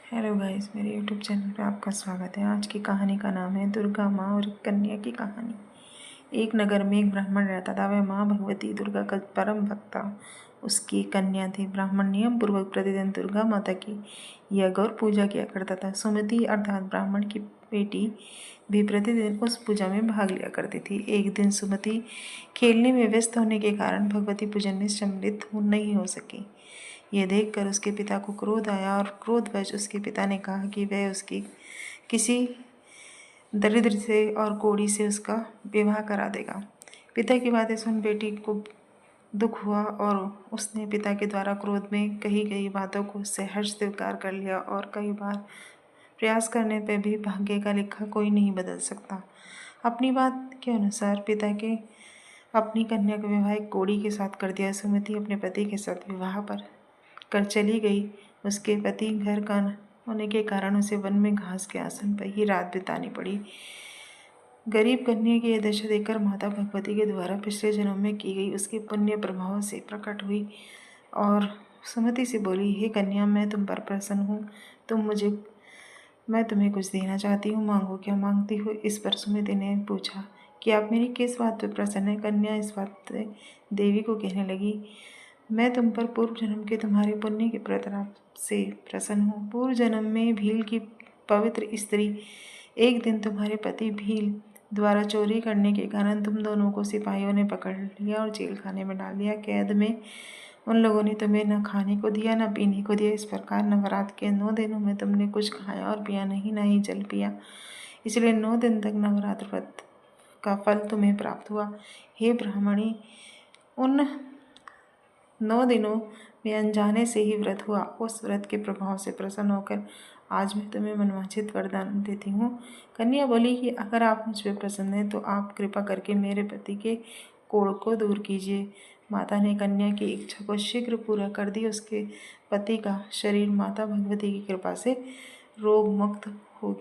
Hello guys, मेरे YouTube channel पे आपका स्वागत है। आज की कहानी का नाम है दुर्गा माँ और कन्या की कहानी। एक नगर में एक ब्राह्मण रहता था। वह माँ भगवती दुर्गा का परम भक्त था। उसकी कन्या थी। ब्राह्मण नियम पूर्वक प्रतिदिन दुर्गा माता की यज्ञ और पूजा किया करता था। सुमति अर्थात ब्राह्मण की बेटी भी प्रतिदिन उस पूजा में भाग लिया करती थी। एक दिन सुमति खेलने में व्यस्त होने के कारण भगवती पूजन में सम्मिलित नहीं हो सकी। यह देखकर उसके पिता को क्रोध आया और क्रोधवश उसके पिता ने कहा कि वह उसकी किसी दरिद्र से और कोढ़ी से उसका विवाह करा देगा। पिता की बातें सुन बेटी को दुख हुआ और उसने पिता के द्वारा क्रोध में कही गई बातों को सहर्ष स्वीकार कर लिया और कई बार प्रयास करने पर भी भाग्य का लिखा कोई नहीं बदल सकता। अपनी बात के अनुसार पिता के अपनी कन्या का विवाह एक कोढ़ी के साथ कर दिया। सुमति अपने पति के साथ विवाह पर कर चली गई। उसके पति घर का होने के कारण उसे वन में घास के आसन पर ही रात बितानी पड़ी। गरीब कन्या की यह दशा देखकर माता भगवती के द्वारा पिछले जन्म में की गई उसके पुण्य प्रभाव से प्रकट हुई और सुमति से बोली, हे कन्या, मैं तुम पर प्रसन्न हूँ। मैं तुम्हें कुछ देना चाहती हूँ, मांगो। क्या मांगती हो? इस पर सुमति ने पूछा कि आप मेरी किस बात पर प्रसन्न है। कन्या इस बात से देवी को कहने लगी, मैं तुम पर पूर्व जन्म के तुम्हारे पुण्य के प्रताप से प्रसन्न हूँ। पूर्व जन्म में भील की पवित्र स्त्री एक दिन तुम्हारे पति भील द्वारा चोरी करने के कारण तुम दोनों को सिपाहियों ने पकड़ लिया और जेल खाने में डाल दिया। कैद में उन लोगों ने तुम्हें न खाने को दिया न पीने को दिया। इस प्रकार नवरात्र के 9 दिनों में तुमने कुछ खाया और पिया नहीं, न ही जल पिया। इसलिए 9 दिन तक नवरात्र व्रत का फल तुम्हें प्राप्त हुआ। हे ब्राह्मणी, उन 9 दिनों में अनजाने से ही व्रत हुआ। उस व्रत के प्रभाव से प्रसन्न होकर आज मैं तुम्हें मनवांछित वरदान देती हूँ। कन्या बोली कि अगर आप मुझ पर प्रसन्न हैं तो आप कृपा करके मेरे पति के कोढ़ को दूर कीजिए। माता ने कन्या की इच्छा को शीघ्र पूरा कर दी। उसके पति का शरीर माता भगवती की कृपा से रोग मुक्त हो गया।